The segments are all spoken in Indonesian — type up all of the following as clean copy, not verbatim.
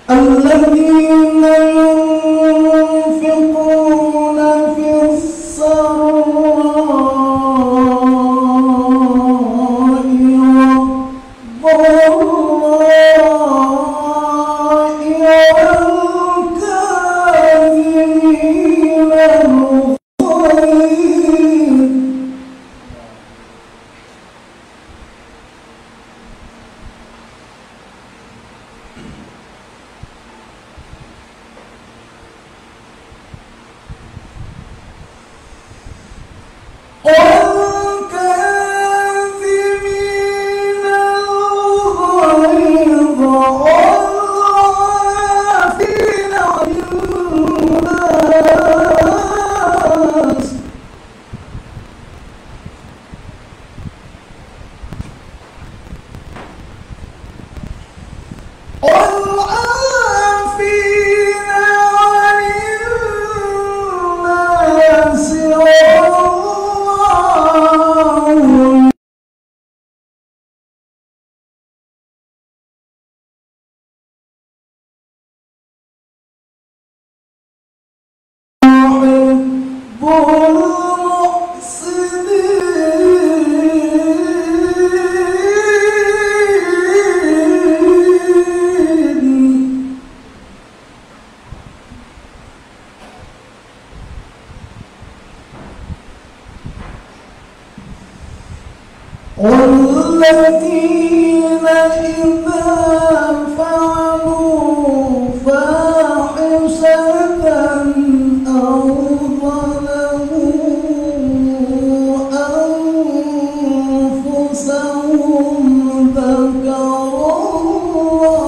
الذين ينفقون في السراء والضراء والكاظمين الغيظ والكاظمين الغيظ والعافين عن الناس والعافين عن الناس والله يحب المحسنين والذين إذا فعلوا فاحشة أو ظلموا أنفسهم ذكروا الله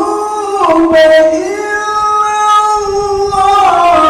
الذنوب إلا الله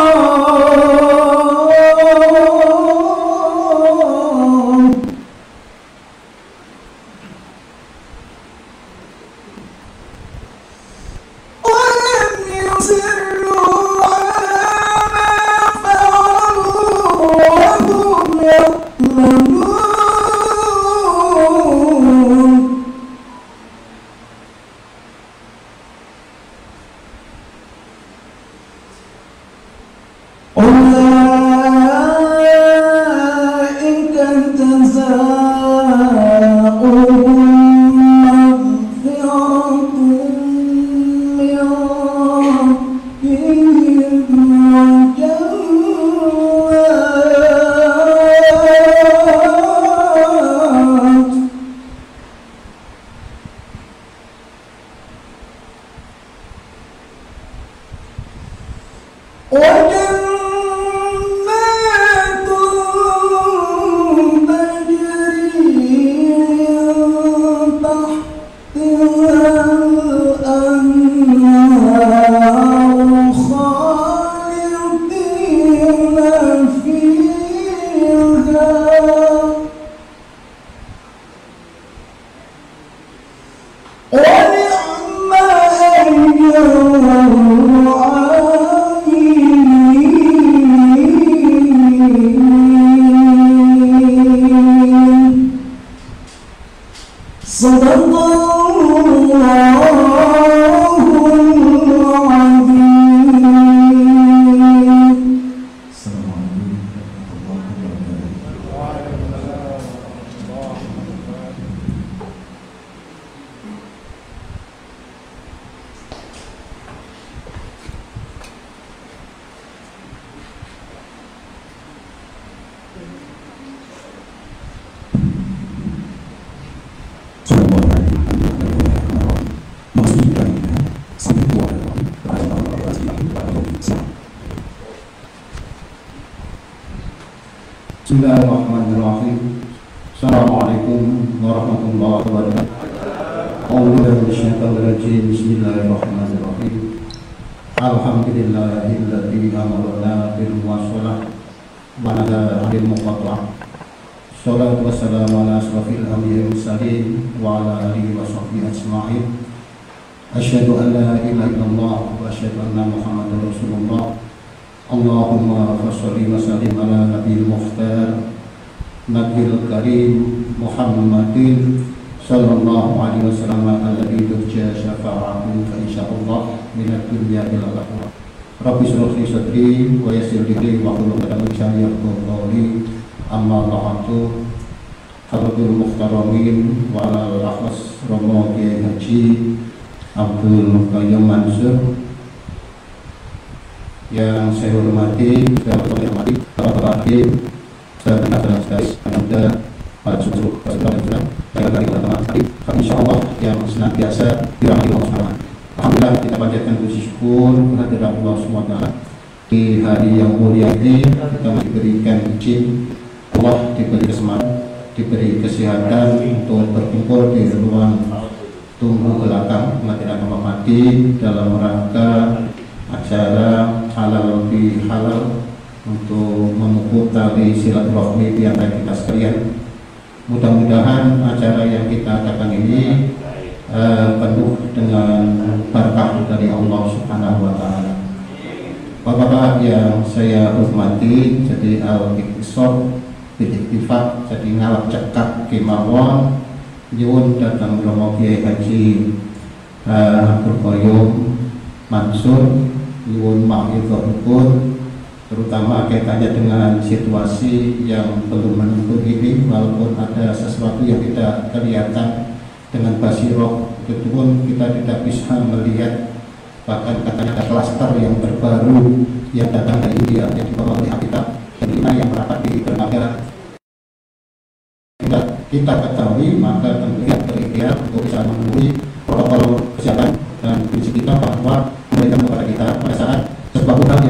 وجنات تجري تحتها الأنهار خالدين فيها ونعم أجر صدق الله العظيم. Bismillahirrahmanirrahim. Assalamualaikum warahmatullahi wabarakatuh. A'udzubillahi minasyaitonir rajim. Bismillahirrahmanirrahim. Alhamdulillahilladzi amarna bil muwasalah wa nahana 'anil muqatta'ah. Shalatu wassalamu ala asyrafil anbiya'i wal mursalin wa ala alihi wa sahbihi ajma'in. Asyhadu an la ilaha illallah wa asyhadu anna Muhammadar Rasulullah. Allahumma shalli wa sallim ala nabiyil mukhtar nabiyil karim Muhammadin sallallahu alaihi wasallam alladzi turja syafa'atuhu fa insyaallah minad dunya ila akhirah. Rabbi shrah li sadri wa yassir li amri wa hlul 'uqdatam min lisani yafqahu qawli. Amma ba'du. Hadratul muhtaramin wa ala al-akhwas Romo Kiai Haji Abdul Qayyum Mansur yang saya hormati, saya hormati Bapak Hakim, saya benar-benar sekali pada seluruh peserta dan dari teman-teman tadi, insyaallah yang senantiasa dirahmati Allah SWT. Alhamdulillah kita panjatkan puji syukur kehadirat Allah SWT. Di hari yang mulia ini kita diberikan izin Allah, diberi kesempatan, diberi kesehatan untuk berkumpul di ruang tunggu belakang pengadilan Muhammadiyah dalam rangka acara halal bi halal untuk memupuk tali silaturahmi di antara kita sekalian. Mudah-mudahan acara yang kita adakan ini penuh dengan berkah dari Allah Subhanahu wa taala. Bapak-bapak yang saya hormati, jadi al-iqtisad bil-iktifaq, jadi ngalap cekak kemawon nyuwun datang Romo Kiai Haji Abdul Qayyum Mansur nyuwun ma'idhahipun, terutama kaitannya dengan situasi yang belum menentu ini, walaupun ada sesuatu yang tidak kelihatan dengan basiroh, itu pun kita tidak bisa melihat. Bahkan katanya ada klaster yang terbaru yang datang dari India yang dibawa oleh Habitat dan yang merapat di Dermaga. Kita ketahui, maka tentunya berikhtiar untuk bisa memenuhi protokol kesehatan dan prinsip kita bahwa memberikan kepada kita pada saat sebuah hutang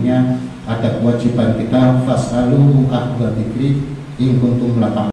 yang ada kewajiban kita fasalu ahla dzikri in kuntum la ta'lamun.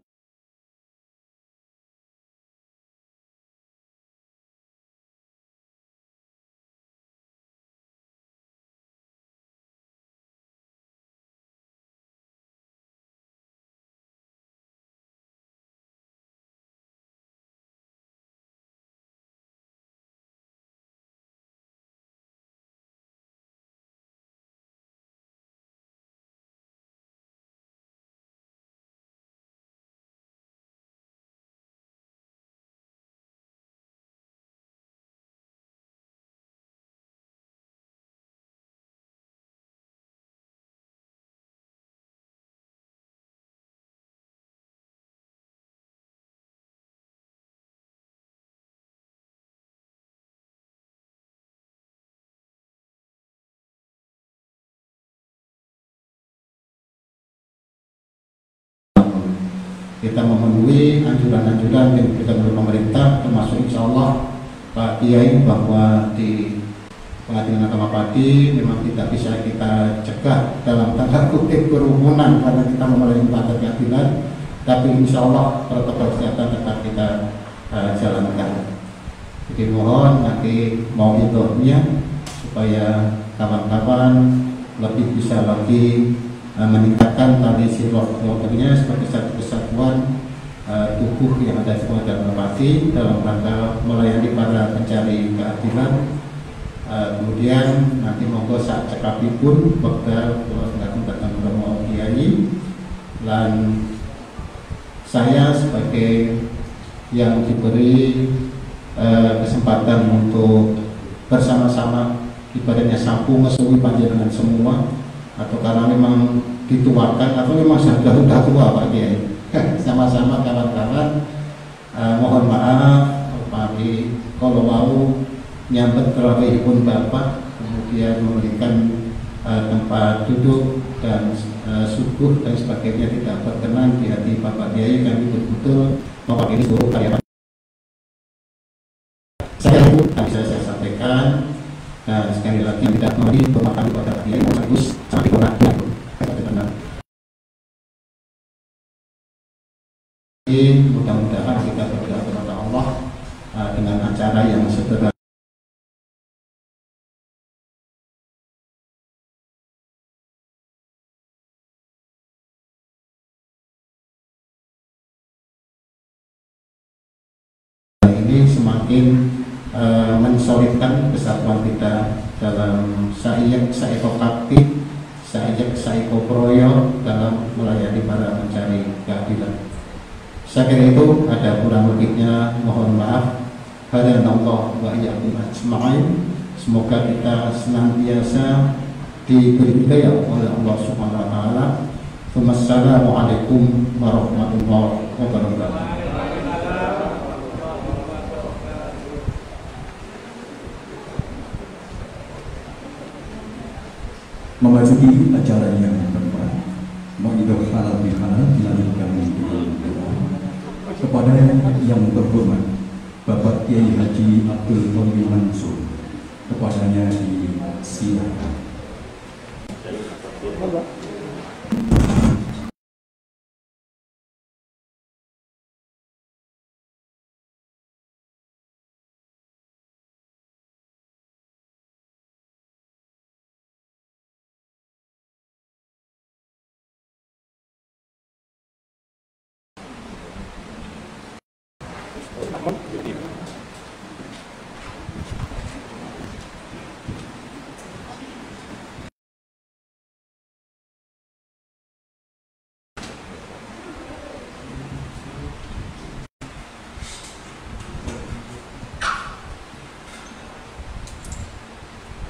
Kita memenuhi anjuran-anjuran yang diberikan oleh pemerintah, termasuk insya Allah Pak Kiai bahwa di pengadilan agama Pati memang tidak bisa kita cegah dalam tanda kutip kerumunan karena kita memenuhi lembaga keadilan, tapi insya Allah protokol kesehatan tetap kita jalankan. Jadi mohon nanti mau idahnya supaya kawan-kawan lebih bisa lagi meningkatkan tali silaturahminya sebagai satu kesatuan tubuh yang ada di Pengadilan Pati dalam rangka melayani para pencari keadilan. Kemudian nanti monggo saat cekapipun bakal datang Romo Kiai, dan saya sebagai yang diberi kesempatan untuk bersama-sama ibadahnya sapu ngesuwi panjenengan semua, atau karena memang dituakan atau memang sudah tua Pak Kiai. Sama-sama kawan-kawan mohon maaf pagi kalau mau nyambet terawihipun Bapak, kemudian memberikan tempat duduk dan subuh dan sebagainya tidak berkenan di hati Bapak Kiai. Kami betul-betul mewakili seluruh karyawan. Saya bisa saya sampaikan. Nah, sekali lagi tidak mau bermakan kepada Kiai bagus sampai kurangnya mudah-mudahan kita berdoa kepada Allah dengan acara yang sederhana ini semakin mensolidkan kesatuan kita dalam saiko kakti, saiko proyo dalam melayani para pencari keadilan. Saya kira itu ada kurang lebihnya, mohon maaf. Hadanallah wa iyyakum ajma'in. Semoga kita senantiasa diberi hidayah oleh Allah Subhanahu wa taala. Wassalamualaikum warahmatullahi wabarakatuh. Memasuki acara yang keempat, mengidul halal bihalal dilanjutkan dengan doa kepada yang terhormat Bapak Kiai Haji Abdul Muhyi Mansur, kepadanya disilakan.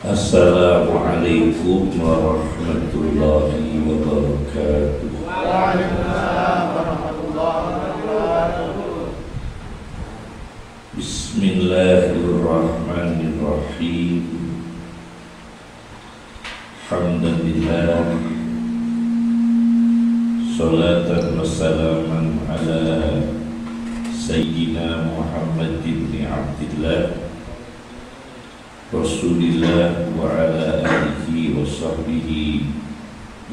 Assalamualaikum warahmatullahi wabarakatuh. Waalaikumsalam warahmatullahi wabarakatuh. Bismillahirrahmanirrahim. Alhamdulillah, salatan wa salaman ala Sayyidina Muhammad ibn Abdillah Rasulillah wa ala alihi wa sahbihi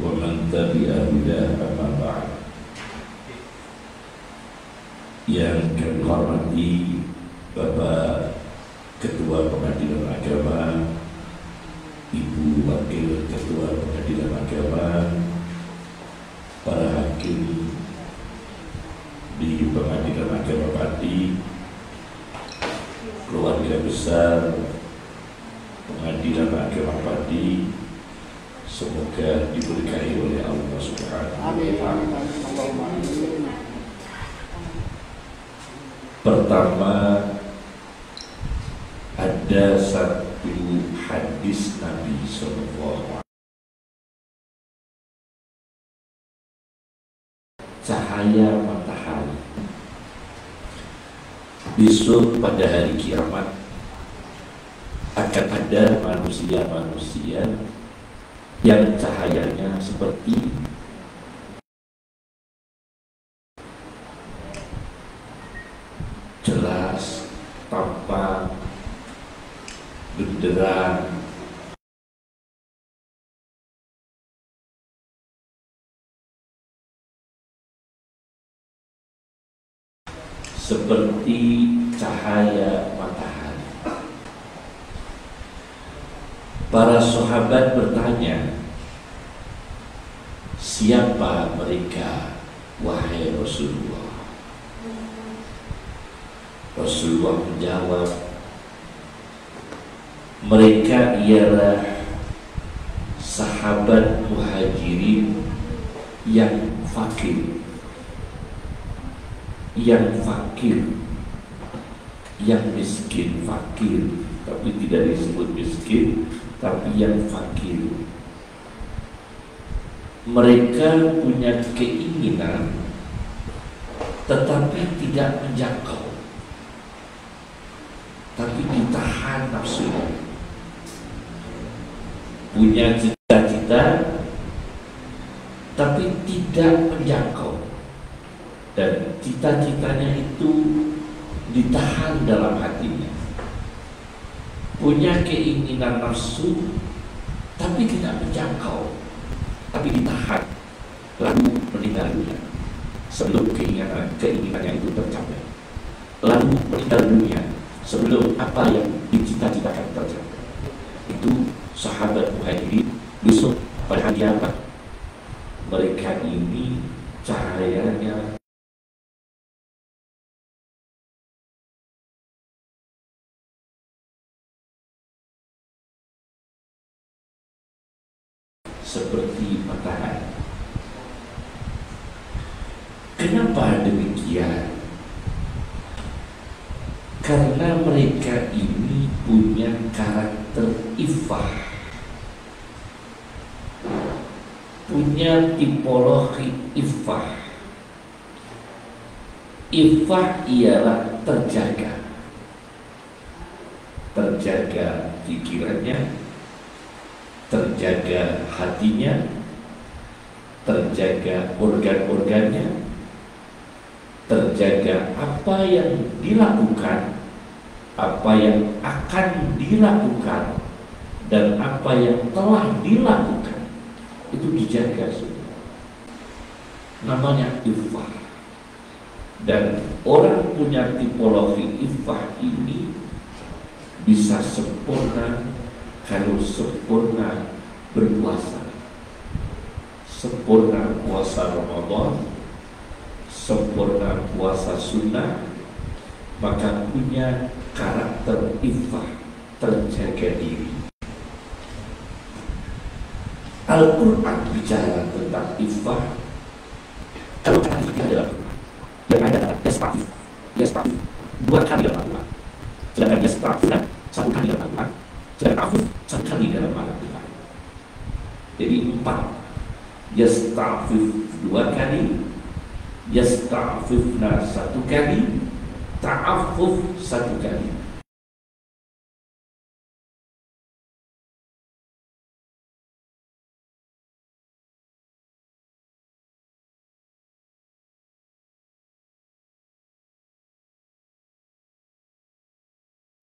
wa man tabi'a hudah, amma ba'd. Yang kami hormati Bapak Ketua Pengadilan Agama, Ibu Wakil Ketua Pengadilan Agama, para hakim di Pengadilan Agama Pati, keluarga besar Pengadilan Agama Pati, semoga diberkahi oleh Allah Subhanahu wa Ta'ala. Pertama, ada satu hadis Nabi SAW, cahaya matahari. Besok pada hari kiamat akan ada manusia-manusia yang cahayanya seperti jelas, tampak, benderang, seperti cahaya matahari. Para sahabat bertanya, siapa mereka, wahai Rasulullah? Rasulullah menjawab, mereka ialah sahabat muhajirin yang fakir, yang miskin, fakir, tapi tidak disebut miskin, tapi yang fakir. Mereka punya keinginan tetapi tidak menjangkau, tapi ditahan nafsunya. Punya cita-cita tapi tidak menjangkau, dan cita-citanya itu ditahan dalam hatinya. Punya keinginan nafsu tapi tidak menjangkau, tapi ditahan, lalu meninggal dunia sebelum keinginannya itu tercapai. Lalu meninggal dunia sebelum apa yang dicita-citakan tercapai. Itu sahabat muhajirin. Besok pada hari kiamat mereka ini cahayanya seperti matahari. Kenapa demikian? Karena mereka ini punya karakter iffah, punya tipologi iffah. Iffah ialah terjaga pikirannya, terjaga hatinya, terjaga organ-organnya, terjaga apa yang dilakukan, apa yang akan dilakukan, dan apa yang telah dilakukan. Itu dijaga semua. Namanya iffah. Dan orang punya tipologi iffah ini bisa sempurna kalau sempurna berpuasa, sempurna puasa Ramadan, sempurna puasa sunnah, maka punya karakter iffah, terjaga diri. Al-Quran bicara tentang iffah. Kalau kata ini adalah yang ada adalah yasta'fif 2 kali dalam Al-Quran, sedangkan yasta'funa 1 kali dalam Al-Quran, sedangkan afif 1 kali dalam Al-Quran. Jadi 4. Yasta'fif 2 kali, yasta'fifna 1 kali, ta'affuf 1 kali.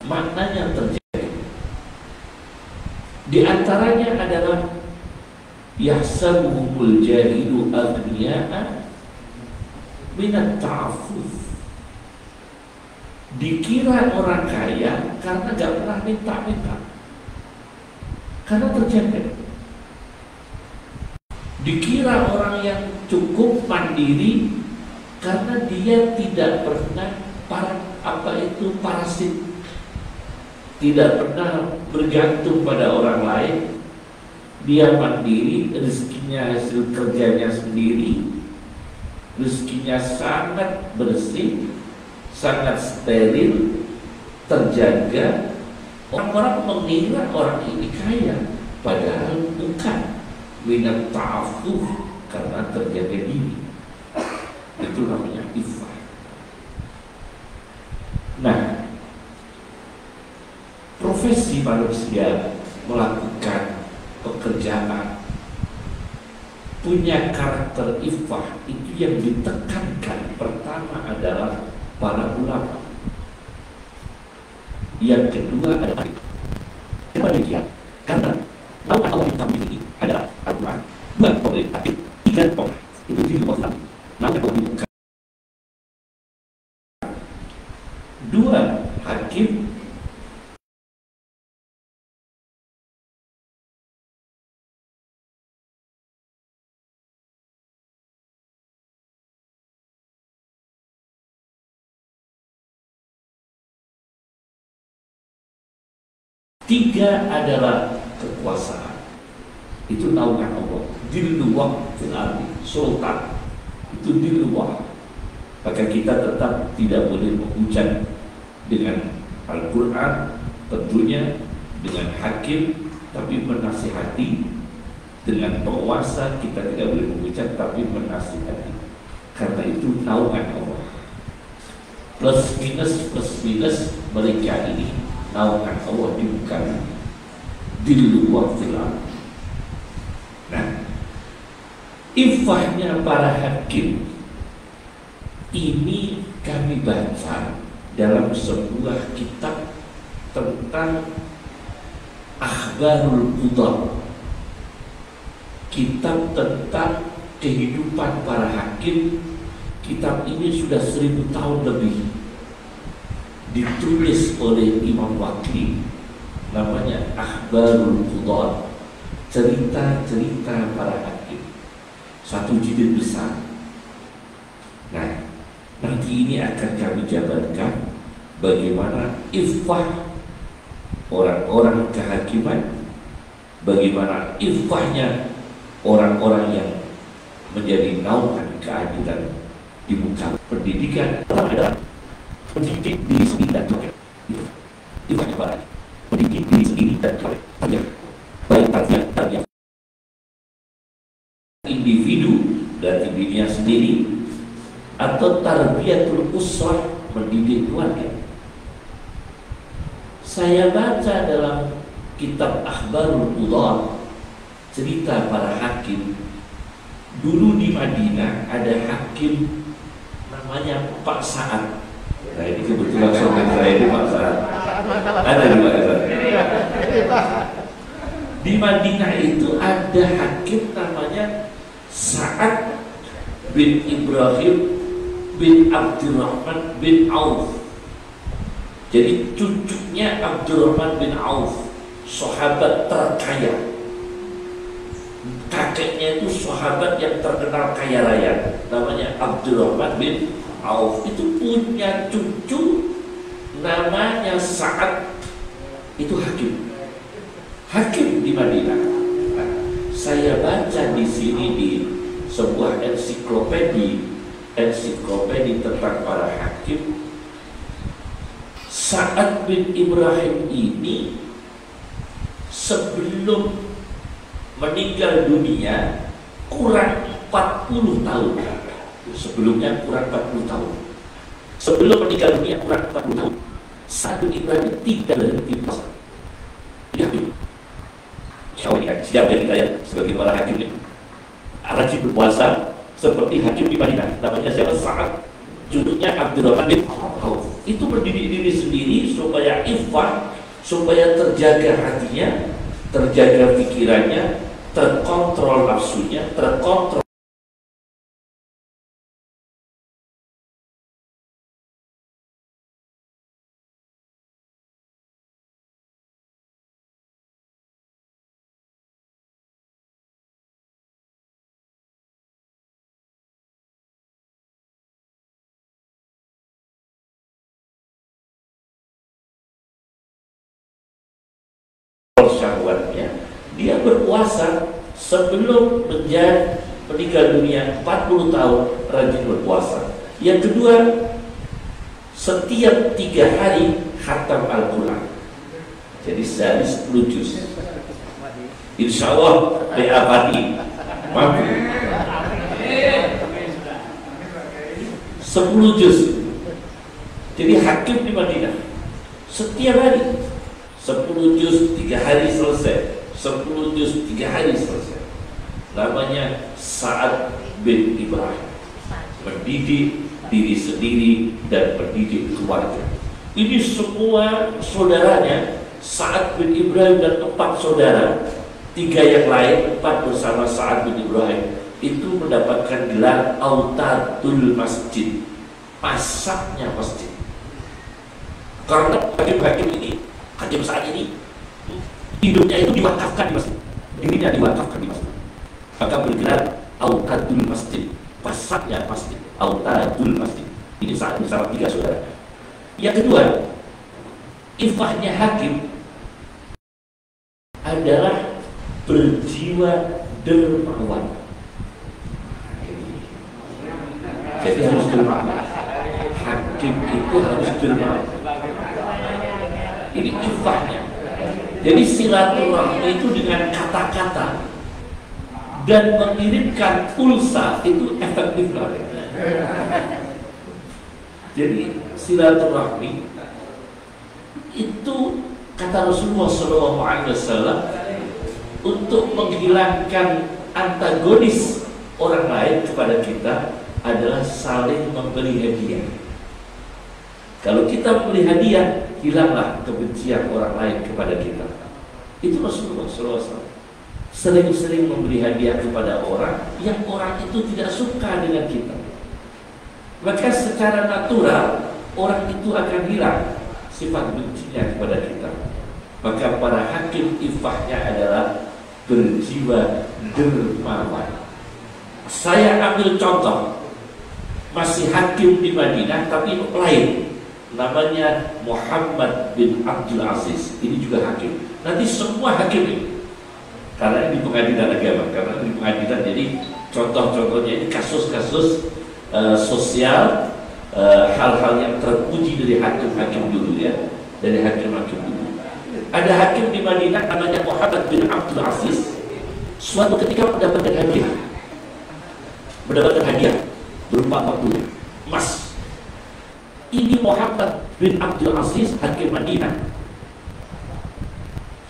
Maknanya terjadi. Di antaranya adalah yahsabuhumul jahilu aghniya'a minat ta'affuf. Dikira orang kaya karena gak pernah minta-minta, karena terjaga. Dikira orang yang cukup mandiri karena dia tidak pernah parasit, tidak pernah bergantung pada orang lain. Dia mandiri, rezekinya hasil kerjanya sendiri, rezekinya sangat bersih, sangat steril, terjaga. Orang-orang mengira orang ini kaya, padahal bukan. Minat ta'affuf, karena terjaga diri. Itu namanya iffah. Nah, profesi manusia melakukan pekerjaan punya karakter iffah, itu yang ditekankan pertama adalah para ulama, yang kedua adalah kenapa demikian? Karena lawan Allah yang kami ini adalah Al-Quran, 2 pemerintah, 3 pemerintah, itu 7 pemerintah. Namun kalau dibuka Tiga adalah kekuasaan. Itu naungan Allah. Dilluwah fil ardi, sultan. Itu dilluwah. Maka kita tetap tidak boleh menghujat dengan Al-Quran, tentunya dengan hakim, tapi menasihati. Dengan penguasa kita tidak boleh menghujat, tapi menasihati. Karena itu naungan Allah. Plus minus mereka ini naungan Allah di muka di luar filam. Nah, ifahnya para hakim ini kami baca dalam sebuah kitab tentang Akhbarul Qudhat, kitab tentang kehidupan para hakim. Kitab ini sudah 1000 tahun lebih, ditulis oleh Imam Waqi, namanya Akhbarul Qudhat, cerita-cerita para hakim, satu jilid besar. Nah, nanti ini akan kami jabarkan bagaimana ifah orang-orang kehakiman, bagaimana ifahnya orang-orang yang menjadi naungan keadilan di muka pendidikan. Adalah pendidik diri sendiri dan keluarga. Itu banyak banget. Pendidik diri sendiri dan keluarga. Baik tarbiyah individu dari dirinya sendiri atau tarbiyatul usrah, mendidik keluarga. Saya baca dalam kitab Akhbarul Qudhat cerita para hakim. Dulu di Madinah ada hakim namanya Pak Sa'ad. Nah, ini kebetulan saudara saya ini Pak Sa'ad. Ada di Madinah. Di Madinah itu ada hakim namanya Sa'ad bin Ibrahim bin Abdurrahman bin Auf. Jadi cucunya Abdurrahman bin Auf, sahabat terkaya. Kakeknya itu sahabat yang terkenal kaya raya, namanya Abdurrahman bin Auf. Itu punya cucu namanya Sa'ad, itu hakim di Madinah. Nah, saya baca di sini di sebuah ensiklopedi tentang para hakim. Sa'ad bin Ibrahim ini sebelum meninggal dunia kurang 40 tahun. Sebelumnya kurang 40 tahun. Sebelum meninggal dunia kurang 40 tahun. Sa'ad bin Ibrahim tidak berhenti puasa. Tidak berhenti. Insya Allah siap dari saya sebagai para hakim ini. Rajin berpuasa seperti hakim di Madinah. Namanya siapa? Sa'ad. Judulnya Abdurrahman bin Auf. Itu mendidik diri sendiri supaya ifah, supaya terjaga hatinya, terjaga pikirannya, terkontrol nafsunya, terkontrol syahwatnya. Dia berpuasa sebelum meninggal dunia 40 tahun, rajin berpuasa. Yang kedua, setiap 3 hari khatam Al-Quran. Jadi sehari 10 juz. Insya Allah beabadi mampu 10 juz. Jadi hakim di Madinah setiap hari 10 juz, 3 hari selesai. 10 juz, 3 hari selesai. Namanya Sa'ad bin Ibrahim. Mendidik diri sendiri dan mendidik keluarga. Ini semua saudaranya, Sa'ad bin Ibrahim dan 4 saudara, 3 yang lain, 4 bersama Sa'ad bin Ibrahim, itu mendapatkan gelar Autadul Masjid, pasaknya masjid. Karena hakim-hakim ini, hakim saat ini, hidupnya itu diwakafkan di masjid, dirinya diwakafkan di masjid, maka bergelar Autadul Masjid, pasaknya masjid, Autadul Masjid. Ini saat bersama 3 saudara. Yang kedua, ifahnya hakim adalah berjiwa dermawan. Jadi harus dermawan. Hakim itu harus dermawan. Ini ifahnya. Jadi silaturahmi itu dengan kata-kata dan mengirimkan pulsa itu efektif banget. Jadi silaturahmi itu kata Rasulullah SAW untuk menghilangkan antagonis orang lain kepada kita adalah saling memberi hadiah. Kalau kita memberi hadiah, hilanglah kebencian orang lain kepada kita. Itu Rasulullah SAW sering-sering memberi hadiah kepada orang yang orang itu tidak suka dengan kita. Maka secara natural orang itu akan hilang sifat bencinya kepada kita. Maka para hakim ifahnya adalah berjiwa dermawan. Saya ambil contoh, masih hakim di Madinah tapi lain, namanya Muhammad bin Abdul Aziz. Ini juga hakim. Nanti semua hakim ini, karena ini pengadilan agama, karena ini pengadilan. Jadi contoh-contohnya ini kasus-kasus sosial, hal-hal yang terpuji dari hakim-hakim dulu ya, dari hakim-hakim dulu. Ada hakim di Madinah namanya Muhammad bin Abdul Aziz. Suatu ketika mendapatkan hadiah berupa waktu emas. Ini Muhammad bin Abdul Aziz, hakim Madinah.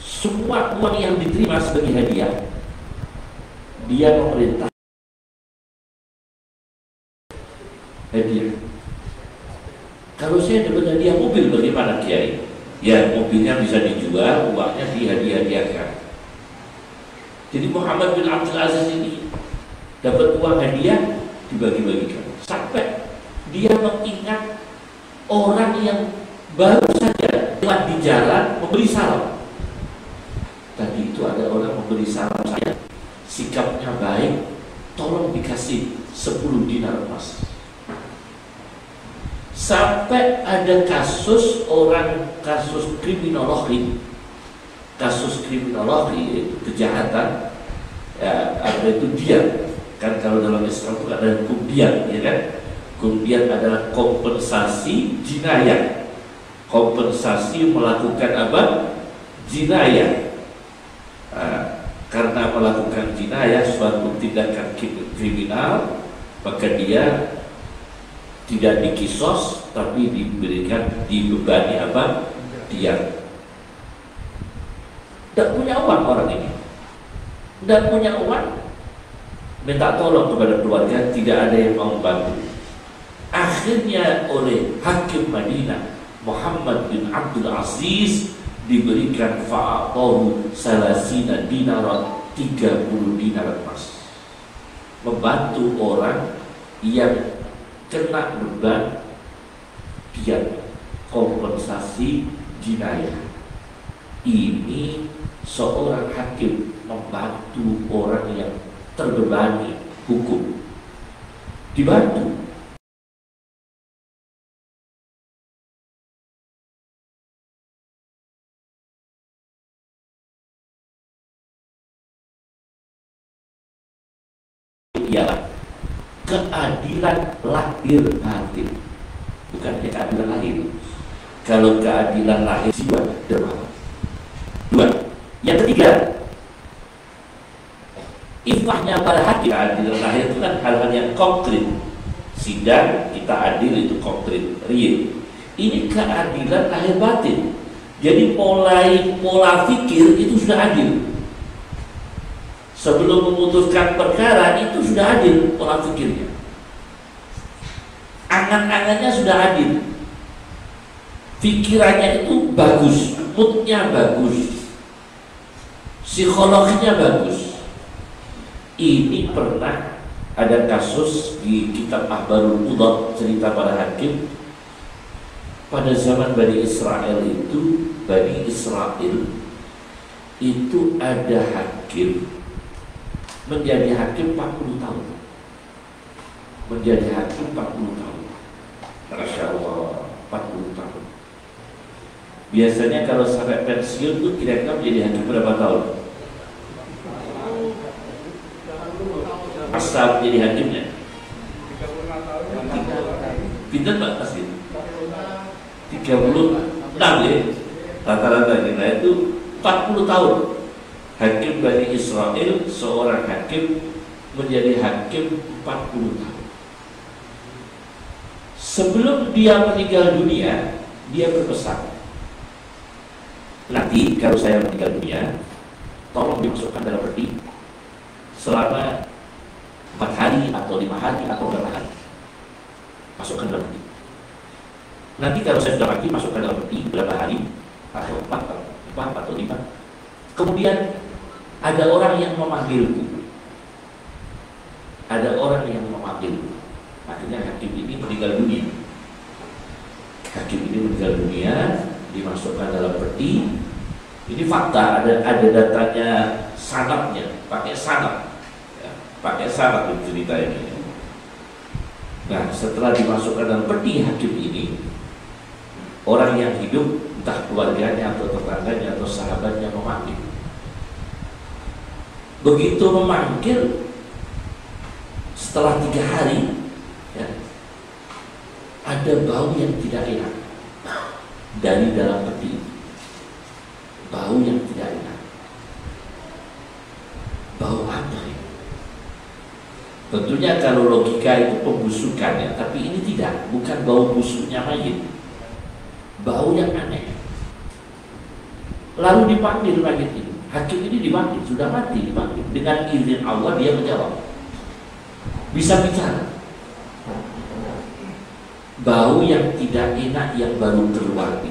Semua uang yang diterima sebagai hadiah, dia memerintah hadiah. Kalau saya dapat hadiah mobil, bagaimana Kiai? Ya, mobilnya bisa dijual, uangnya dihadiah-hadiahkan. Jadi Muhammad bin Abdul Aziz ini dapat uang hadiah, dibagi-bagikan. Sampai dia mengingat orang yang baru saja lewat di jalan memberi salam. Tadi itu ada orang memberi salam saya, sikapnya baik, tolong dikasih 10 dinar emas. Sampai ada kasus kriminologi, yaitu kejahatan, ya, ada itu diam. Kan kalau dalam Islam itu ada hukum diam, ya kan? Hukum diam adalah kompensasi jinayah, kompensasi melakukan apa? Jinayah. Karena melakukan jinayah, suatu tindakan kriminal, maka dia tidak dikisos tapi dibebani apa? Diam. Tidak punya uang orang ini, tidak punya uang, minta tolong kepada keluarga, tidak ada yang mau bantu. Akhirnya oleh hakim Madinah Muhammad bin Abdul Aziz diberikan fa'atahu salasina dinaran, 30 dinar emas, membantu orang yang kena beban dia, kompensasi jinayah. Ini seorang hakim membantu orang yang terbebani hukum, dibantu. Ialah keadilan lahir batin, bukan hanya keadilan lahir. Kalau keadilan lahir jiwa dermawan. Dua. Yang ketiga, ifahnya pada hakim. Keadilan lahir itu kan hal-hal yang konkret. Sidang kita adil itu konkret, real. Ini keadilan lahir batin. Jadi pola fikir itu sudah adil. Sebelum memutuskan perkara itu sudah adil pola pikirnya. Angan-angannya sudah adil. Pikirannya itu bagus, moodnya bagus, psikologinya bagus. Ini pernah ada kasus di kitab Akhbarul Qudat, cerita para hakim. Pada zaman Bani Israel itu ada hakim menjadi hakim 40 tahun. Menjadi hakim 40 tahun. Masya Allah, 40 tahun. Biasanya kalau sampai pensiun tuh kira-kira menjadi hakim berapa tahun? Masa menjadi hakimnya? Pinter Pak pasti 36 ya rata-rata kita itu 40 tahun hakim Bani Israel. Seorang hakim menjadi hakim 40 tahun. Sebelum dia meninggal dunia, dia berpesan, nanti kalau saya meninggal dunia, tolong dimasukkan dalam peti selama 4 hari atau 5 hari atau berapa hari. Masukkan dalam peti. Nanti kalau saya sudah mati, masukkan dalam peti berapa hari atau 4 atau 5. Kemudian ada orang yang memanggilku. Ada orang yang memanggilku. Akhirnya hakim ini meninggal dunia. Hakim ini meninggal dunia, dimasukkan dalam peti. Ini fakta, ada datanya, sanadnya, pakai sanad, ya, pakai sanad cerita ini. Nah, setelah dimasukkan dalam peti hakim ini, orang yang hidup, entah keluarganya atau tetangganya atau sahabatnya memanggil. Begitu memanggil, setelah 3 hari, ya, ada bau yang tidak enak dari dalam peti. Bau yang tidak enak. Bau apa ya? Tentunya kalau logika itu pembusukan ya, tapi ini tidak, bukan bau busuknya mayit. Bau yang aneh. Lalu dipanggil mayit ini. Hakim ini dipanggil, sudah mati dipanggil. Dengan izin Allah dia menjawab. Bisa bicara. Bau yang tidak enak yang baru keluar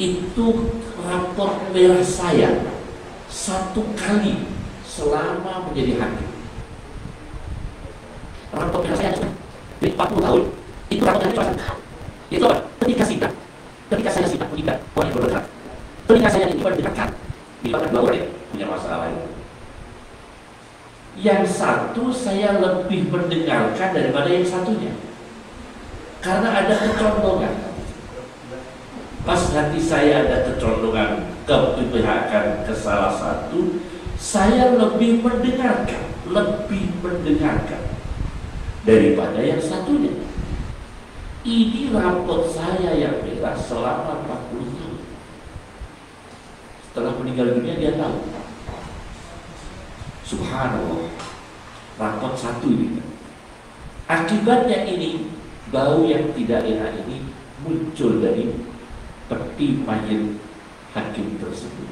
itu raport merah saya 1 kali selama menjadi hakim. Raport merah saya 40 tahun itu raport merah saya. Itu apa? Ketika sidang, ketika saya sidang mengikat orang yang berdekat, telinga saya ini berdekatan, dipakai 2 orang punya masalah itu. Yang satu saya lebih mendengarkan daripada yang satunya, karena ada kecondongan. Pas hati saya ada kecondongan keberpihakan ke salah satu, saya lebih mendengarkan daripada yang satunya. Ini raport saya yang merah selama 40 tahun. Setelah meninggal dunia dia tahu. Subhanallah, raport satu ini. Akibatnya ini, bau yang tidak enak ini muncul dari peti mayit hakim tersebut.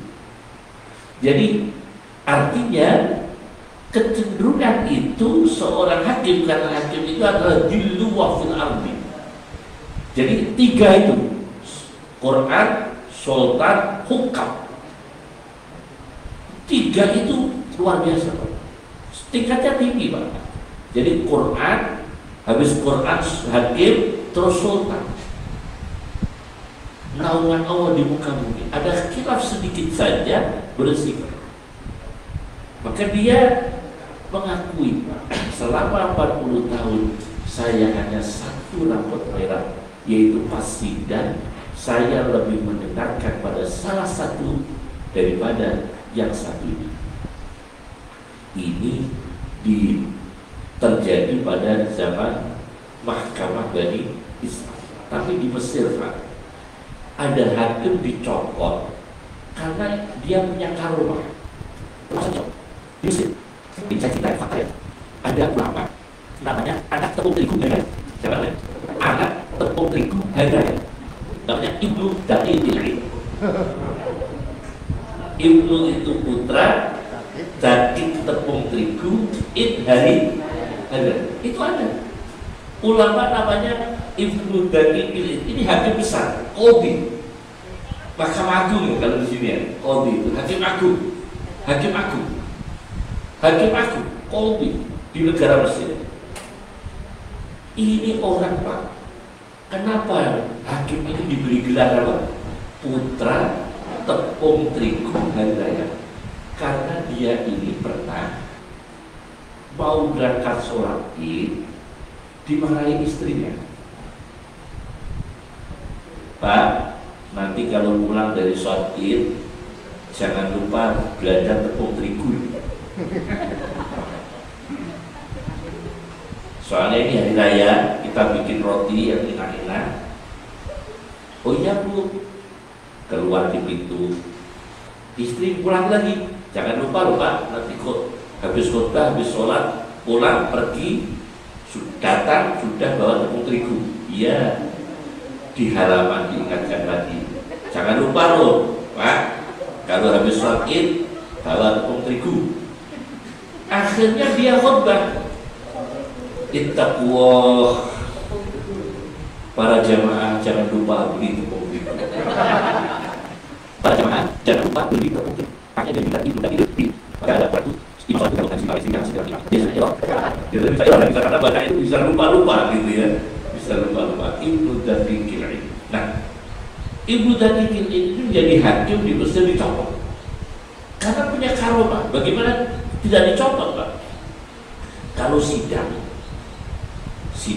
Jadi artinya kecenderungan itu seorang hakim, karena hakim itu adalah jillu wa fil ardi. Jadi 3 itu, Quran, sultan, hukam. 3 itu luar biasa Pak. Tingkatnya tinggi Pak. Jadi Quran, habis Quran hakim, terus sultan. Naungan Allah di muka bumi. Ada khilaf sedikit saja bersih. Maka dia mengakui, selama 40 tahun saya hanya 1 raport merah, yaitu pas sidang saya lebih mendengarkan pada salah satu daripada yang satu ini. Ini terjadi pada zaman Mahkamah Bani Israel. Tapi di Mesir Pak, ada hakim dicopot karena dia punya karomah. Maksudnya, di Mesir, saya cerita fakta ya. Ada ulama, namanya anak tepung terigu Hagaya. Siapa namanya? Anak tepung terigu Hagaya. Namanya Ibnu Daqiq. Ibnu itu putra, Daqiq tepung terigu, hari Hagaya. Itu ada. Ulama namanya Ibnu Daqiq. Ini hakim besar, Qadhi. Mahkamah Agung kalau di sini ya, Qadhi itu hakim agung, Qadhi di negara Mesir. Ini orang Pak, kenapa hakim ini diberi gelar apa? Putra tepung terigu hari raya. Karena dia ini pernah mau berangkat sholat Id, dimarahi istrinya. Pak, nanti kalau pulang dari sholat Id jangan lupa belanja tepung terigu. Soalnya ini hari raya, kita bikin roti yang enak-enak. Oh iya Bu, keluar di pintu, istri pulang lagi, jangan lupa nanti kok habis khotbah, habis sholat, pulang pergi, datang sudah bawa tepung terigu. Iya, di halaman diingatkan lagi, jangan lupa loh Pak, kalau habis sholat Id bawa tepung terigu. Akhirnya dia khotbah, ittaqullah, para jamaah jangan lupa beli tepung terigu. Para jamaah jangan lupa beli tepung terigu. Hanya dari itu dan itu, maka ada waktu imam itu kalau kasih yang segera biasanya loh. Jadi saya orang bisa kata baca itu bisa lupa gitu ya, bisa lupa. Ibnu Daqiqil Id. Nah, Ibnu Daqiqil Id itu menjadi hakim di Mesir dicopot karena punya karomah. Bagaimana tidak dicopot Pak? Kalau sidang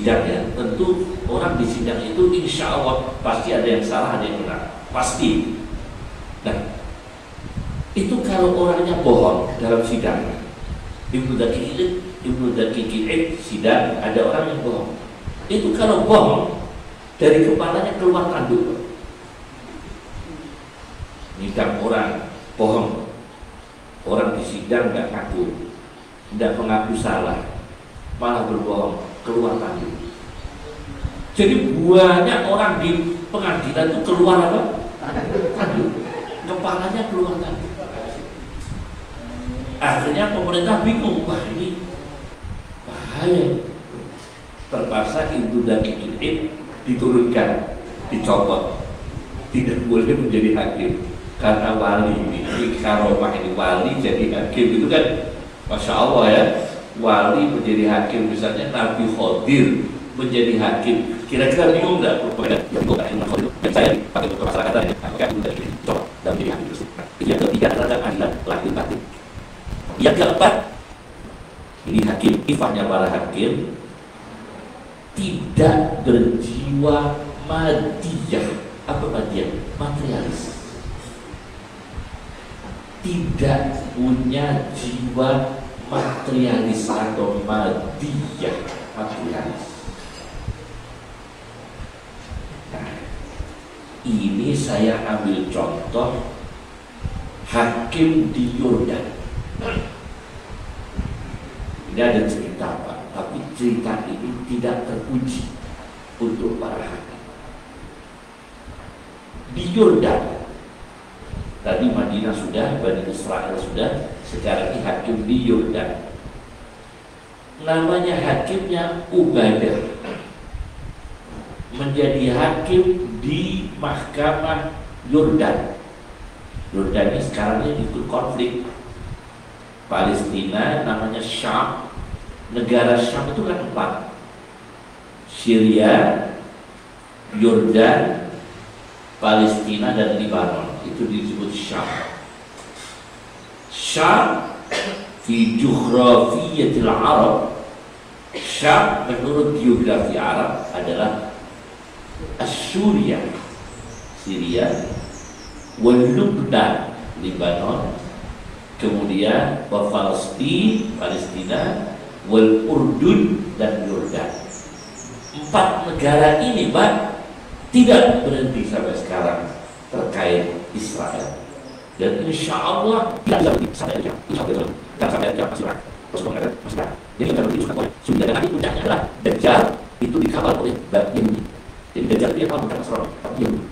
ya, tentu orang di sidang itu insya Allah pasti ada yang salah, ada yang benar, pasti. Nah, itu kalau orangnya bohong dalam sidang, Ibnu Daqiqil Id sidang ada orang yang bohong. Itu kalau bohong dari kepalanya keluar tanduk. Sidang orang bohong, orang di sidang nggak ngaku, tidak mengaku salah, malah berbohong, keluar tanduk. Jadi banyak orang di pengadilan itu keluar apa? Tanduk, kepalanya keluar tanduk. Akhirnya pemerintah bingung, wah ini bahaya. Terpaksa Ibnu Daqiqil Id diturunkan, dicopot, tidak boleh menjadi hakim karena wali ini karomah, ini wali jadi hakim itu kan, masya Allah ya, wali menjadi hakim. Misalnya Nabi Khidir menjadi hakim, kira-kira bingung nggak? Dan saya pakai untuk masyarakat maka Ibnu Daqiqil Id coba dan menjadi hakim terus. Yang ketiga adalah adilan lahir batin. Yang keempat, ini hakim, ifahnya para hakim tidak berjiwa madiyah. Apa madiyah? Materialis. Tidak punya jiwa materialis atau madiyah, materialis. Nah, ini saya ambil contoh hakim di Yordan. Ini ada cerita Pak, tapi cerita ini tidak teruji untuk para hakim. Di Yordan, tadi Madinah sudah, Bani Israel sudah, sekarang ini hakim di Yordan. Namanya hakimnya Ubadah, menjadi hakim di Mahkamah Yordan. Yordan ini sekarang ini ikut konflik. Palestina namanya Syam, negara Syam itu kan 4, Syria, Yordan, Palestina dan Lebanon, itu disebut Syam. Syam fi jughrafiyatil Arab, Syam menurut geografi Arab adalah Assyria, Syria, wal Lubnan, Lebanon, kemudian Palestina, Palestina, wal Urdun dan Yordan. 4 negara ini Pak tidak berhenti sampai sekarang terkait Israel. Dan insya Allah tidak berhenti sampai jam, insya Allah dan sampai jam masih berada. Rasulullah masih berada. Jadi kalau diusulkan oleh sudah dan nanti puncaknya adalah Dajjal itu dikawal oleh Yahudi. Jadi Dajjal itu yang kawal bukan Nasrani, tapi Yahudi.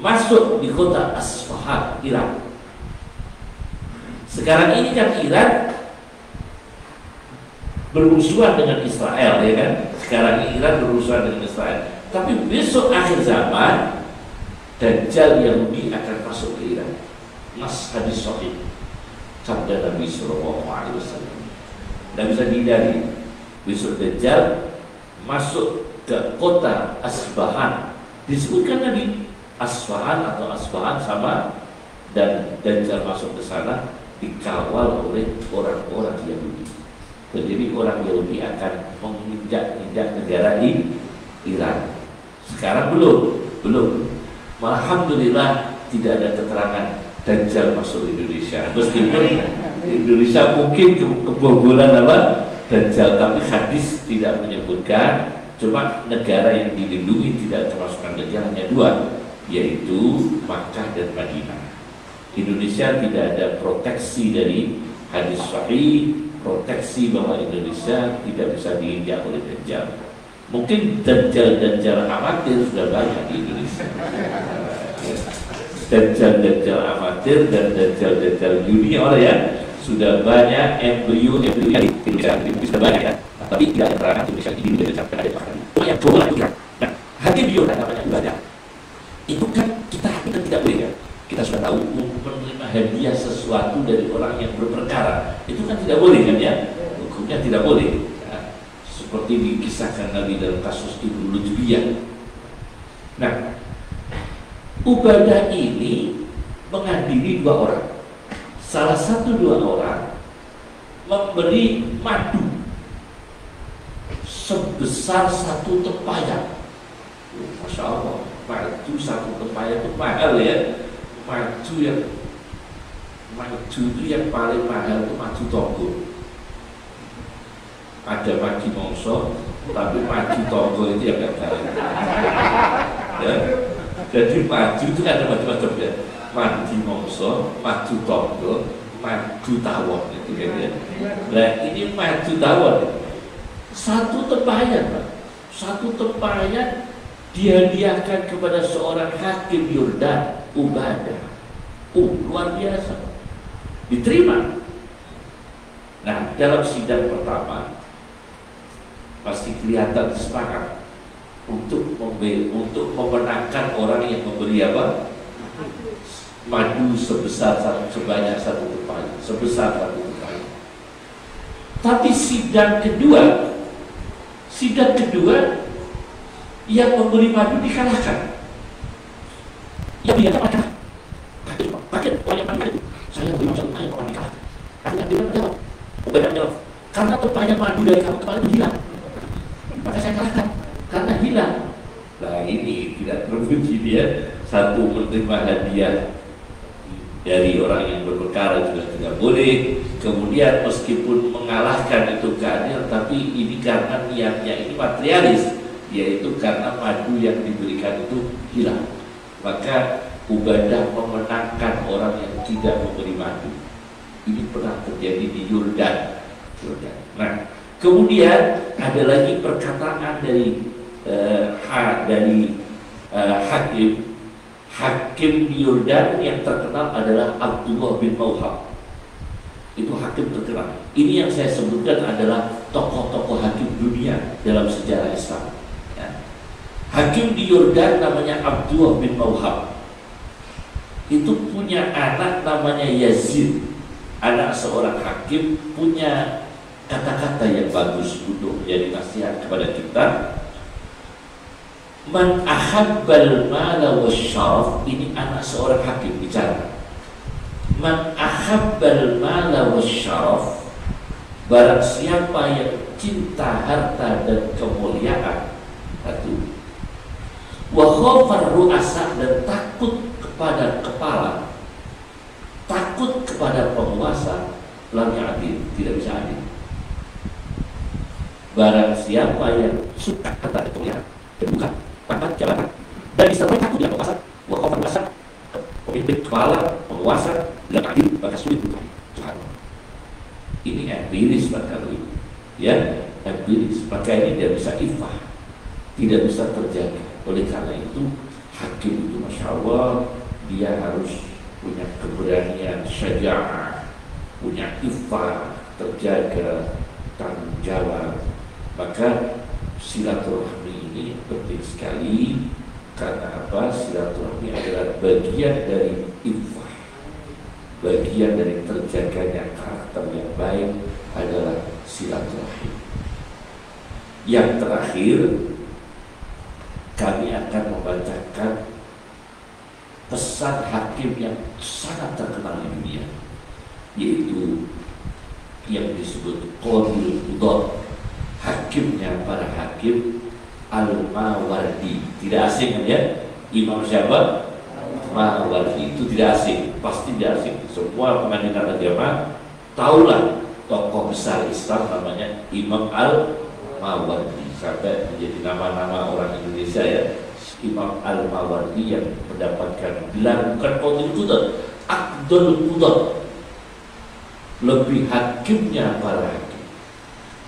Masuk di kota Asfahan, Iran. Sekarang ini kan Iran bermusuhan dengan Israel, ya kan? Sekarang ini Iran bermusuhan dengan Israel. Tapi besok akhir zaman Dajjal Yahudi akan masuk ke Iran. Nas hadis sahih sabda Nabi Sallallahu Alaihi Wasallam. Tidak bisa dihindari. Besok Dajjal masuk ke kota Asfahan. Disebutkan tadi Asfahan atau Asfahan sama, dan Dajjal masuk ke sana dikawal oleh orang-orang Yahudi. Jadi orang Yahudi akan menginjak-injak negara di Iran. Sekarang belum. Alhamdulillah tidak ada keterangan Dajjal masuk Indonesia. Meskipun Indonesia mungkin kebobolan apa Dajjal, tapi hadis tidak menyebutkan. Cuma negara yang dilindungi tidak termasukkan Dajjal hanya dua, yaitu Makkah dan Madinah. Indonesia tidak ada proteksi dari hadis sahih, proteksi bahwa Indonesia tidak bisa diinjak oleh Dajjal. Mungkin Dajjal amatir sudah banyak di Indonesia. Dajjal amatir dan Dajjal junior ya sudah banyak, embrio di Indonesia sudah banyak ya. Tapi tidak ada terang Indonesia ini sudah sampai ada yang coba lakukan. Nah, hakim biordan namanya ibadah. Itu kan kita hakikan tidak boleh ya. Kita sudah tahu menerima hadiah sesuatu dari orang yang berperkara itu kan tidak boleh kan ya. Hukumnya tidak boleh. Seperti dikisahkan Nabi dalam kasus Ibnu Lutbiyah. Nah, Ubadah ini mengadili dua orang. Salah satu dua orang memberi madu sebesar satu tempayan. Masya Allah, madu satu tempayan itu mahal ya. Madu itu yang paling mahal itu madu Togo. Ada madu mongso, tapi madu Togo itu yang gak tahu. Ya. Jadi madu itu ada macam-macam ya. Madu mongso, madu Togo, madu tawon itu kan ya. Nah ini madu tawon. Satu tempayan, Pak. Satu tempayan dihadiahkan kepada seorang hakim Yordan, Ubadah. Luar biasa. Diterima. Nah, dalam sidang pertama pasti kelihatan sepakat untuk memenangkan orang yang memberi apa? Madu sebanyak satu tempayan, sebesar satu tempayan. Tapi sidang kedua yang memberi madu dikalahkan. Yang dia dapat pakai orang yang itu. Saya beri madu saya orang dikalahkan. Karena dia menjawab, Ubadah menjawab, karena tempayan madu dari kamu kemarin itu hilang, maka saya kalahkan karena hilang. Nah ini tidak terbukti dia satu menerima hadiah dari orang yang berperkara juga tidak boleh. Kemudian meskipun mengalahkan itu keadilan, tapi ini karena niatnya ini materialis, yaitu karena madu yang diberikan itu hilang. Maka Ubadah memenangkan orang yang tidak memberi madu. Ini pernah terjadi di Yordan. Nah, kemudian ada lagi perkataan dari hakim di Yordan yang terkenal adalah Abdullah bin Mawhab. Itu hakim terkenal. Ini yang saya sebutkan adalah tokoh-tokoh hakim dunia dalam sejarah Islam. Ya. Hakim di Yordan namanya Abdullah bin Mawhab. Itu punya anak namanya Yazid. Anak seorang hakim punya kata-kata yang bagus untuk menjadi nasihat kepada kita. Man ahabbal mala wasyaraf, ini anak seorang hakim bicara. Man ahabbal mala wasyaraf, barang siapa yang cinta harta dan kemuliaan, satu. Wa khafar ru'asa, dan takut kepada kepala, takut kepada penguasa, lam ya'dil, tidak bisa adil. Barang siapa yang suka harta dan kemuliaan, dan bukan pangkat jabatan, dan disertai takut dengan penguasa, wa khafar ru'asa, pemimpin kepala, penguasa, lam ya'dil, maka sulit untuk subhanallah. Ini empiris barangkali, ya, empiris. Maka ini tidak bisa ifah, tidak bisa terjaga. Oleh karena itu hakim itu masya Allah dia harus punya keberanian, syaja'ah, punya ifah, terjaga, tanggung jawab. Maka silaturahmi ini penting sekali. Karena apa? Silaturahmi adalah bagian dari ifah, bagian dari terjaganya karakter yang baik adalah silaturahmi. Yang terakhir, kami akan membacakan pesan hakim yang sangat terkenal di dunia, yaitu yang disebut Qadil Qudhat, hakimnya para hakim, Al-Mawardi. Tidak asing kan ya? Imam siapa? Mawardi itu tidak asing, pasti tidak asing. Semua pengadilan agama tahulah tokoh besar Islam namanya Imam Al-Mawardi, sampai menjadi nama-nama orang Indonesia ya. Imam Al-Mawardi yang mendapatkan gelar bukan Qadil Qudat, Aqdul Qudat, lebih hakimnya para hakim.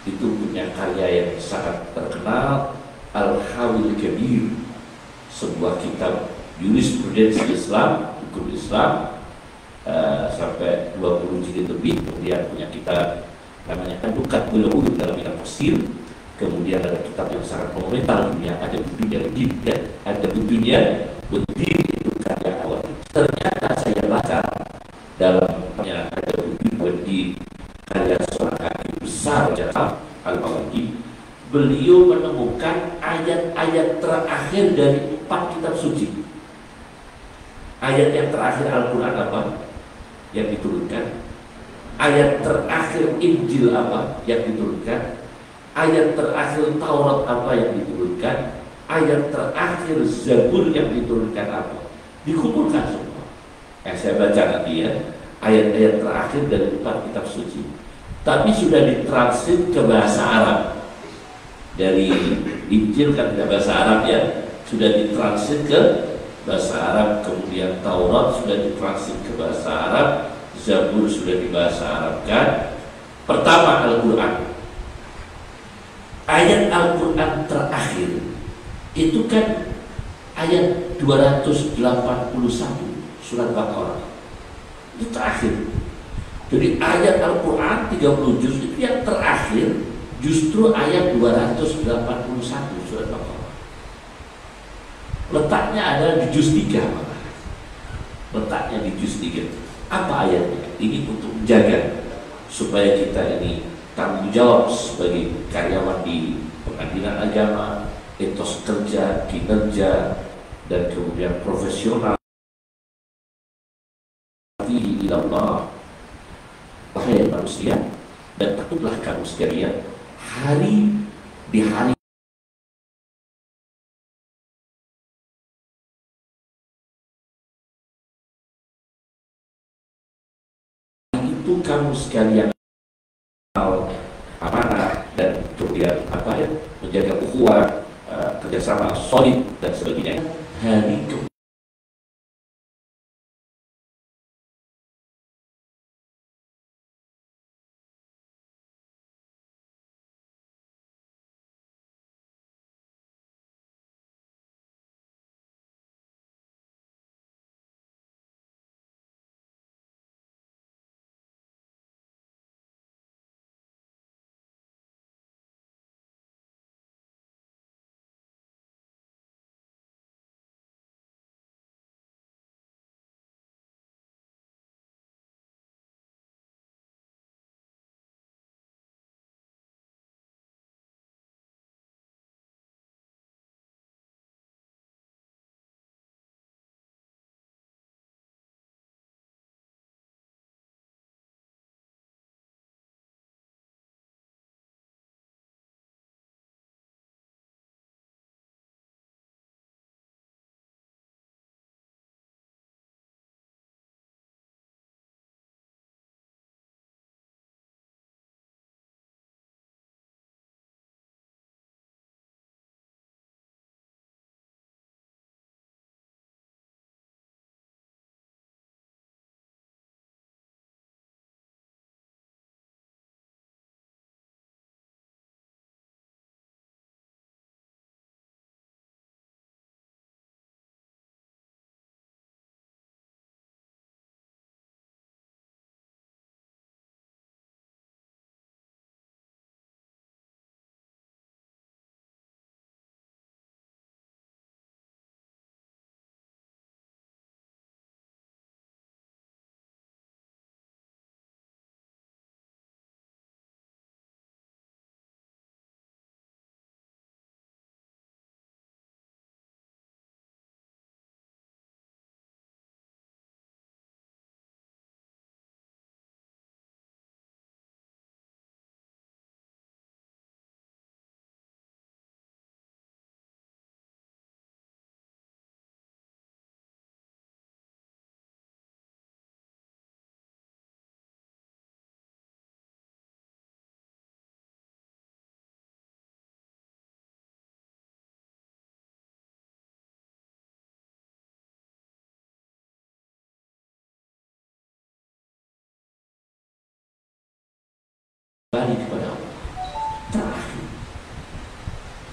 Itu punya karya yang sangat terkenal, Al-Hawil Kabir, sebuah kitab jurisprudensi Islam, hukum Islam, sampai 20 jilid lebih. Kemudian punya kitab namanya Dukat Bulughul dalam bidang tafsir. Kemudian ada kitab yang sangat monumental, yang ada bukunya Din, ada bukunya Din, itu karya awal. Ternyata saya baca dalamnya ada buku Din, karya seorang hakim besar Jasa Al-Mawardi. Beliau menemukan ayat-ayat terakhir dari 4 kitab suci. Ayat yang terakhir Al-Quran apa yang diturunkan, ayat terakhir Injil apa yang diturunkan, ayat terakhir Taurat apa yang diturunkan, ayat terakhir Zabur yang diturunkan apa, dikumpulkan semua. Saya baca nanti ya, ayat-ayat terakhir dari 4 kitab suci. Tapi sudah ditranslate ke bahasa Arab. Dari Injil kan tidak bahasa Arab ya, sudah ditranslate ke bahasa Arab. Kemudian Taurat sudah ditranslate ke bahasa Arab, Zabur sudah dibahasa Arabkan. Pertama Al-Quran. Ayat Al-Quran terakhir itu kan ayat 281 surat Baqarah, itu terakhir. Jadi ayat Al-Quran 30 juz itu yang terakhir justru ayat 281 surat Baqarah. Letaknya ada di juz 3 malah. Letaknya di juz 3. Apa ayatnya? Ini untuk menjaga supaya kita ini tanggung jawab sebagai karyawan di pengadilan agama, etos kerja, kinerja, dan kemudian profesional. Ilallah, wahai manusia, dan takutlah kamu sekalian di hari itu kamu sekalian amanah dan kemudian menjaga ukhuwah, kerjasama solid dan sebagainya. Hari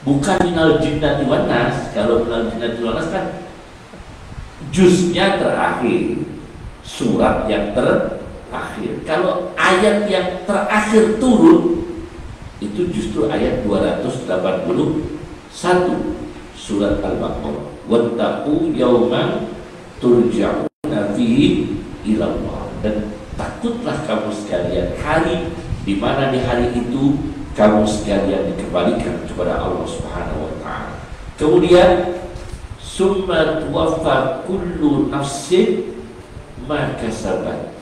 bukan minal jinnati wan nas. Kalau minal jinnati wan nas kan juznya terakhir, surat yang terakhir. Kalau ayat yang terakhir turun itu justru ayat 281 surat Al-Baqarah. Wattaqu yawman turja'una fihi ila Allah. Dan takutlah kamu sekalian hari di mana di hari itu kamu sekalian dikembalikan kepada Allah Subhanahu wa taala. Kemudian summa tuwaffa kullu nafsin ma kasabat.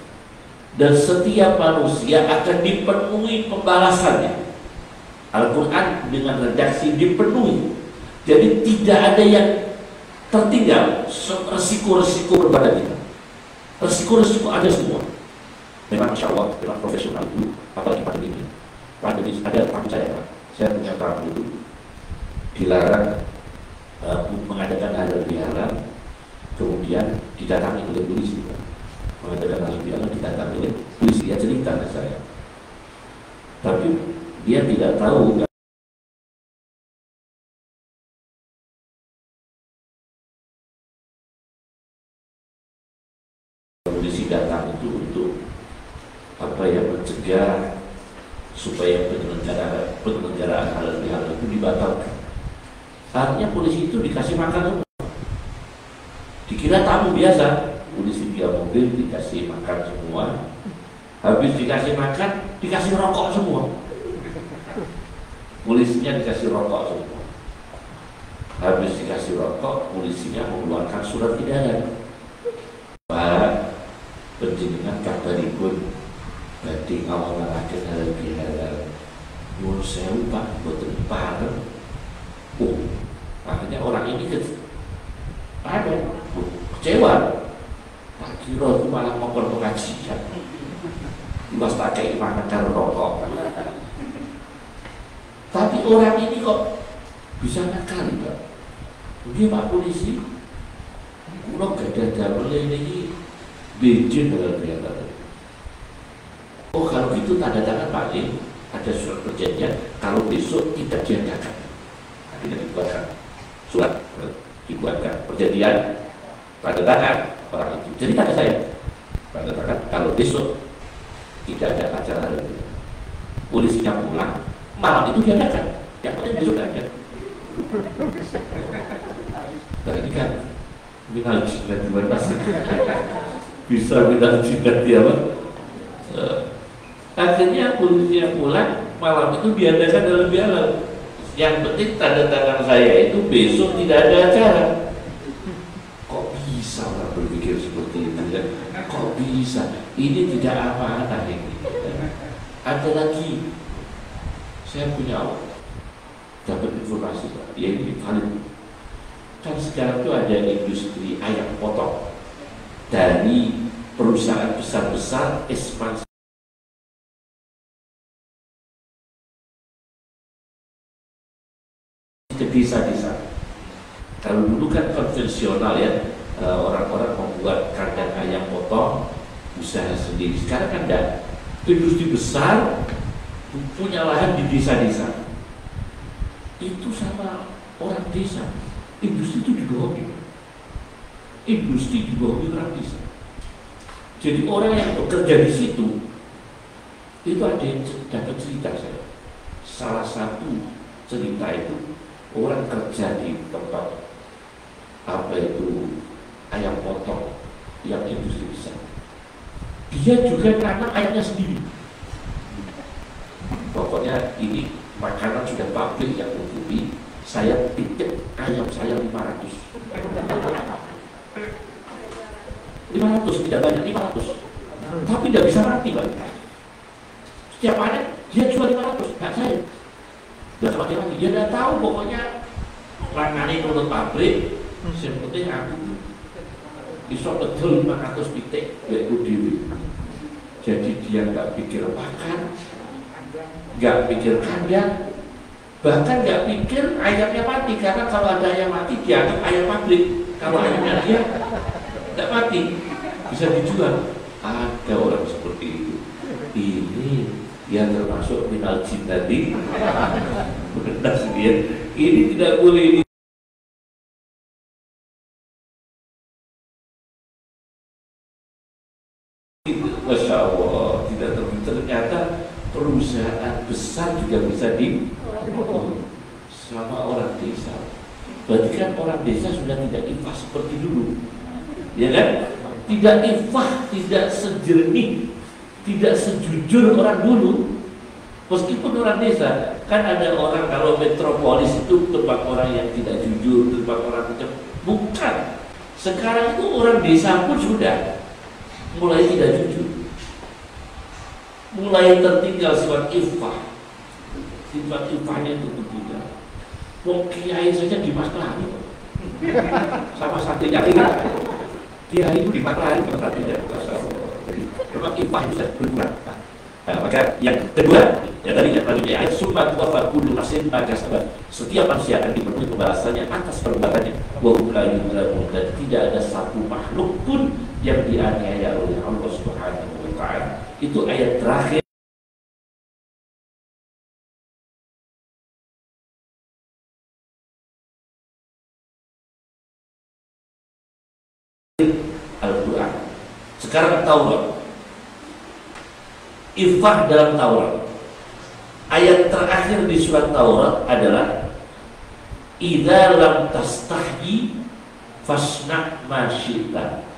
Dan setiap manusia akan dipenuhi pembalasannya. Al-Quran dengan redaksi dipenuhi. Jadi tidak ada yang tertinggal. Resiko-resiko berbeda kita. Resiko-resiko ada semua. Memang Masya Allah, memang profesional dulu. Apalagi pandemi ini. Pandemi ada tamu saya punya tamu itu dilarang mengadakan halal bihalal, kemudian didatangi oleh polisi. Mengadakan halal bihalal didatangi oleh polisi. Dia cerita ke saya. Tapi dia tidak tahu polisi datang itu untuk mencegah supaya penyelenggaraan halal bihalal itu dibatalkan. Artinya polisi itu dikasih makan semua. Dikira tamu biasa, polisi via mobil dikasih makan semua. Habis dikasih makan, dikasih rokok semua. Polisinya dikasih rokok semua. Habis dikasih rokok, polisinya mengeluarkan surat edaran. Pak, penjenengan kabaripun badhe ngawonake halal bihalal. Nyuwun sewu Pak, boten pareng. Akhirnya orang ini kecewa. Tak kira itu malah ngomong pengajian. Mas tak kayak makan karo rokok. Tapi orang ini kok bisa ngakali Pak. Dia Pak polisi, kulo gak ada damel ini bensin halal bihalal. Oh kalau gitu tanda tangan paling ada surat perjanjian kalau besok tidak diadakan. Akhirnya dibuatkan surat, dibuatkan perjanjian, tanda tangan orang itu. Jadi kata saya, tanda tangan kalau besok tidak ada acara halal bihalal. Polisinya pulang, malam itu diadakan. Yang penting besok ada. Nah ini kan minal jinnati wan nas. Bisa minal jinnati apa? Akhirnya polisinya pulang, malam itu diadakan halal bihalal. Yang penting tanda tangan saya itu besok tidak ada acara. Kok bisa orang berpikir seperti itu ya? Kok bisa? Ini tidak apa-apa ini. Ada lagi, saya punya dapat informasi, ya ini valid. Kan sekarang itu ada industri ayam potong dari perusahaan besar-besar ekspansi ke desa-desa. Kalau dulu kan konvensional ya, orang-orang membuat kandang ayam potong usaha sendiri. Sekarang kan ada industri besar punya lahan di desa-desa. Itu sama orang desa. Industri itu juga hobi. Industri juga hobi orang desa. Jadi orang yang bekerja di situ itu ada yang dapat cerita saya. Salah satu cerita itu orang kerja di tempat apa itu ayam potong yang industri besar. Dia juga nanam ayamnya sendiri. Pokoknya ini makanan sudah pabrik yang mencukupi. Saya titip ayam saya 500. 500 tidak banyak 500. Tapi tidak bisa mati Pak. Setiap panen dia jual 500, nggak saya. Tidak semakin lagi. Dia tidak tahu pokoknya langani menurut pabrik. Yang penting aku bisa betul 500 pitik yaitu dewi. Jadi dia nggak pikir makan, nggak pikir kandang, bahkan nggak pikir ayamnya mati. Karena kalau ada ayam mati dianggap ayam pabrik. Kalau ayamnya dia nggak mati bisa dijual. Ada orang seperti itu. Ini yang termasuk minal jinnati wan nas dia. Ini tidak boleh. Masya Allah, tidak ternyata perusahaan besar juga bisa sama orang desa. Berarti kan orang desa sudah tidak ifah seperti dulu, ya kan? Tidak ifah, tidak sejernih, tidak sejujur orang dulu. Meskipun orang desa, kan ada orang kalau metropolis itu tempat orang yang tidak jujur, tempat orang macam bukan. Sekarang itu orang desa pun sudah mulai tidak jujur, mulai tertinggal sifat ifah. Sifat ifahnya itu tidak. Wong kiai saja dimaklani, sama satunya kiai itu dimaklani, tidak. Memang ifah bisa berkurang. Nah, maka yang kedua, yang tadi yang lanjutnya ayat summa tuwaffa kullu nafsin ma kasabat. Setiap manusia akan dipenuhi pembalasannya atas perbuatannya. Wa hum la yuzlamun, dan tidak ada satu makhluk pun yang dianiaya oleh Allah Subhanahu wa taala. Itu ayat terakhir Al-Quran. Sekarang Taurat. Ifah dalam Taurat. Ayat terakhir di surat Taurat adalah idza lam tastahyi fasna' ma syi'ta.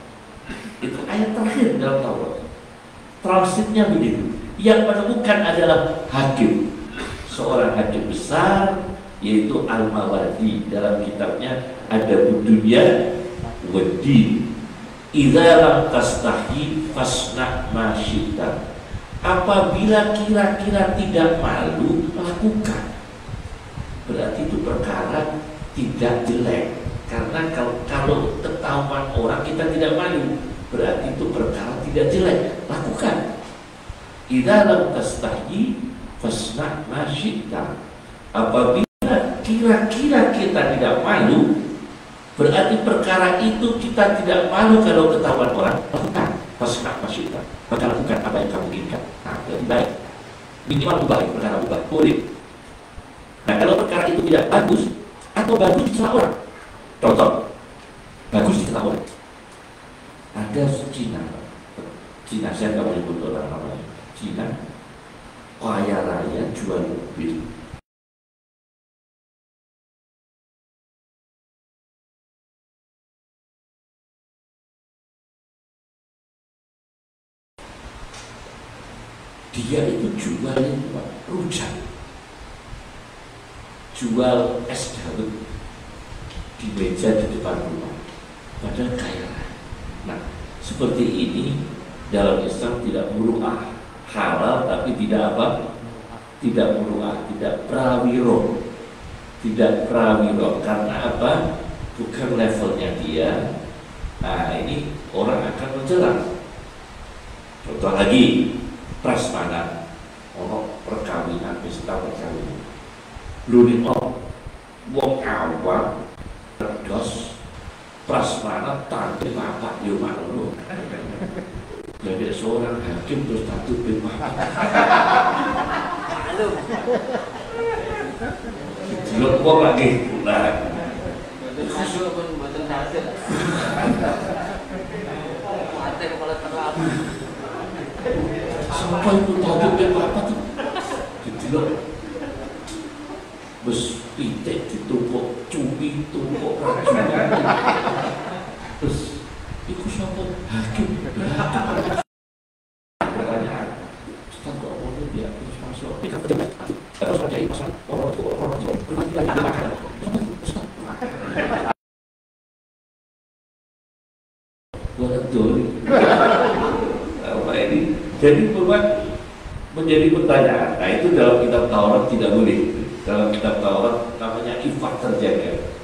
Itu ayat terakhir dalam Taurat. Transitnya begitu. Yang menemukan adalah hakim, seorang hakim besar, yaitu Al-Mawardi. Dalam kitabnya ada Dunya Wadi. Idza lam tastahyi fasna' ma syi'ta. Apabila kira-kira tidak malu, lakukan. Berarti itu perkara tidak jelek. Karena kalau ketahuan orang kita tidak malu, berarti itu perkara tidak jelek. Lakukan. Idza lam tastahyi fasna' ma syi'ta. Apabila kira-kira kita tidak malu, berarti perkara itu kita tidak malu kalau ketahuan orang. Lakukan. Fasna' ma syi'ta. Maka lakukan apa yang kamu inginkan. Nah, lebih baik. Minimal baik, perkara baik. Boleh. Nah, kalau perkara itu tidak bagus atau bagus di salah orang. Contoh, bagus di salah orang. Ada Cina, saya nggak boleh sebut orang namanya. Cina, kaya raya jual mobil. Dia itu jual rujak, jual es dawet di meja di depan rumah, padahal kaya. Nah, seperti ini dalam Islam tidak muru'ah, halal tapi tidak apa? Tidak muru'ah, tidak prawiro, karena apa? Bukan levelnya dia. Nah, ini orang akan menjelang. Contoh lagi, prasmanan, perkawinan, pesta perkawinan. Luni wong awam terdos prasmanan tanpa bapak yo malu. Jadi seorang hakim terus tatut bapak. Malu. Jelek kok lagi. Nah, Aduh pun mboten hasil. Mate kepala terlalu. Sampai itu tatut bapak tuh. Didelok. Bes pitik ditumpuk, cumi tumpuk rajunan. Terus iku sapa hakim? Pertanyaan. Ustaz kok ono dia terus masuk. Terus terjadi masalah. Orang apa ini? Jadi memang menjadi pertanyaan. Nah, itu dalam kitab Taurat tidak boleh. Dalam kitab Taurat namanya ifah terjaga.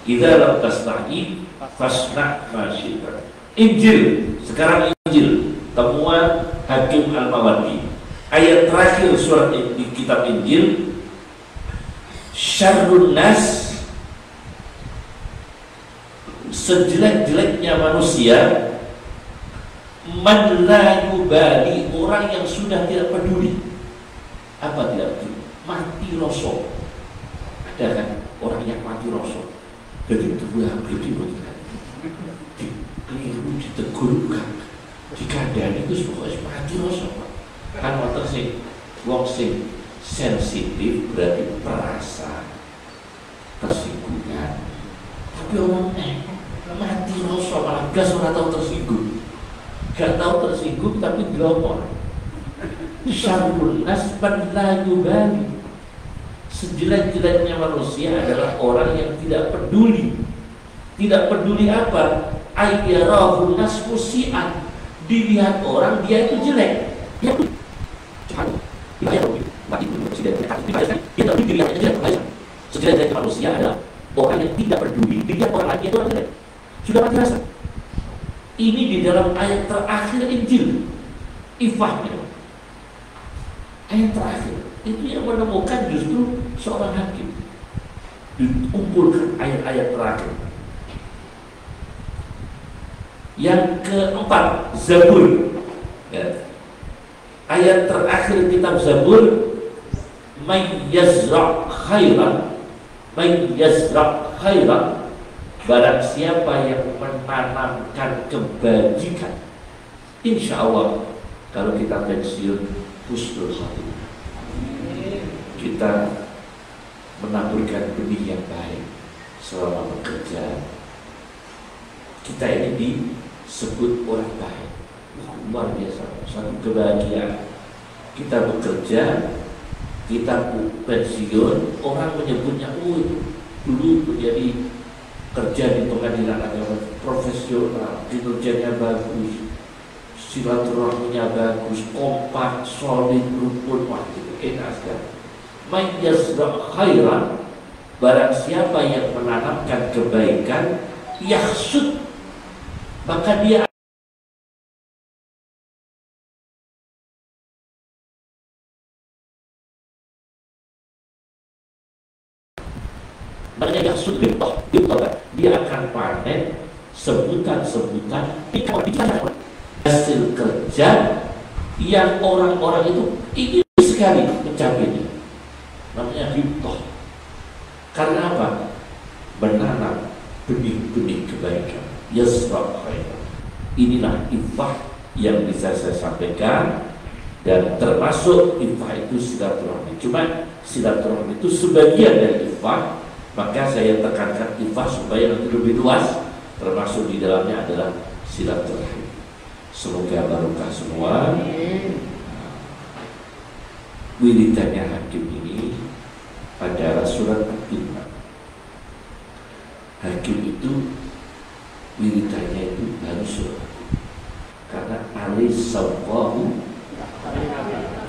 Idza lam tastahyi fasna' ma syi'ta. Injil, sekarang Injil, temuan Hakim Al-Mawardi. Ayat terakhir surat di kitab Injil, Syarrun nas, sejelek-jeleknya manusia, man la yubali, orang yang sudah tidak peduli. Apa tidak peduli? Mati rasa. Ada kan orang yang mati rasa. Begitu berarti dikeliru, ditegur, dikandani itu pokoknya mati rasa. Kan wonten sing wong sing sensitif berarti perasa tersinggungan. Tapi orang mati rasa malah gas ora tahu tersinggung. Gak tahu tersinggung tapi glomor. Syarrun nas man la yubali. Sejelek-jeleknya manusia adalah orang yang tidak peduli. Tidak peduli apa? Ayyarahu nas musi'an. Dilihat orang dia itu jelek. Dia itu sejelek-jeleknya manusia adalah orang yang tidak peduli. Dilihat orang lain itu orang jelek. Sudah mati rasa. Ini di dalam ayat terakhir Injil. Ifahnya. Ayat terakhir itu yang menemukan justru seorang hakim. Dikumpulkan ayat-ayat terakhir. Yang keempat, Zabur. Ya. Ayat terakhir kitab Zabur, may yazra' khairan, may yazra' khairan, barang siapa yang menanamkan kebajikan, insya Allah kalau kita pensiun husnul khatimah, kita menaburkan benih yang baik selama bekerja. Kita ini disebut orang baik. Luar biasa, satu kebahagiaan. Kita bekerja, kita pensiun, orang menyebutnya, dulu menjadi kerja di pengadilan agama profesional, kinerjanya bagus, silaturahminya bagus, kompak, solid, rukun, wah itu enak sekali. Man yazra' khairan, barang siapa yang menanamkan kebaikan, yahsud, maka dia makanya yahsud bintah, dia akan panen sebutan-sebutan hasil kerja yang orang-orang itu ingin sekali mencapainya. Namanya bintah. Karena apa? Menanam benih-benih kebaikan. Yasra' khairan. Inilah ifah yang bisa saya sampaikan, dan termasuk ifah itu silaturahmi. Cuma silaturahmi itu sebagian dari ifah, maka saya tekankan ifah supaya nanti lebih luas. Termasuk di dalamnya adalah silaturahmi. Semoga barokah semua. Wiridannya hakim ini pada surat Al-Qur'an. Hakim itu wiridannya itu harus surat, karena alisawwahu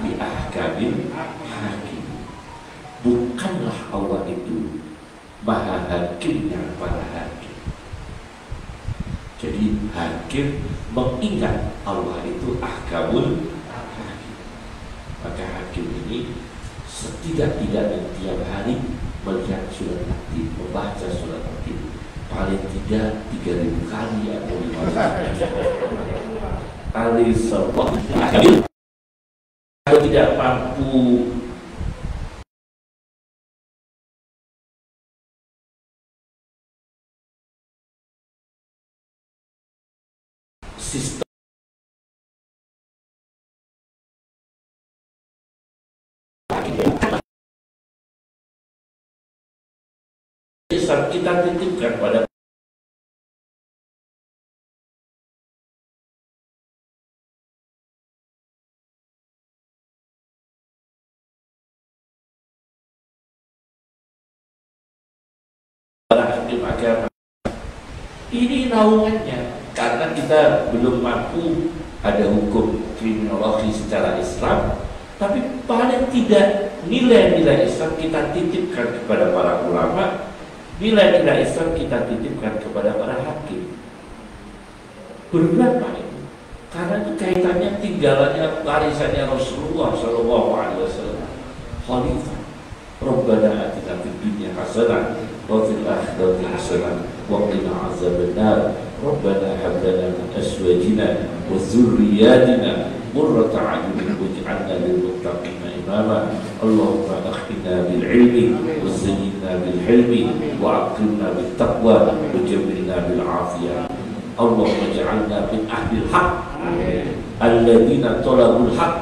bi ahkamil hakim. Bukanlah Allah itu maha hakimnya para hakim. Jadi hakim mengingat Allah itu ahkamul hakim. Maka hakim ini setidak-tidaknya tiap hari melihat surat Al-Fatihah, membaca surat Al-Fatihah paling tidak 3.000 kali atau 500 kali. Kalau tidak mampu sistem kita titipkan pada hakim agama. Ini naungannya, karena kita belum mampu ada hukum kriminologi secara Islam, tapi paling tidak nilai-nilai Islam kita titipkan kepada para ulama, nilai-nilai Islam kita titipkan kepada para hakim. Berapa itu? Karena itu kaitannya tinggalannya warisannya Rasulullah SAW. Khalifah, Rabbana atina fid حسنة وفي الآخرة حسنة وقنا عذاب النار ربنا هب لنا من أزواجنا وذرياتنا قرة أعين واجعلنا للمتقين إماما اللهم أخفنا بالعلم وزينا بالحلم وأكرمنا بالتقوى وجملنا بالعافية اللهم اجعلنا من أهل الحق الذين طلبوا الحق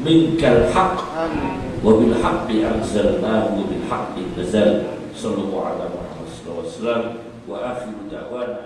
منك الحق وبالحق أنزلناه وبالحق نزل صلى الله على محمد صلى الله عليه وسلم وآخر دعوانا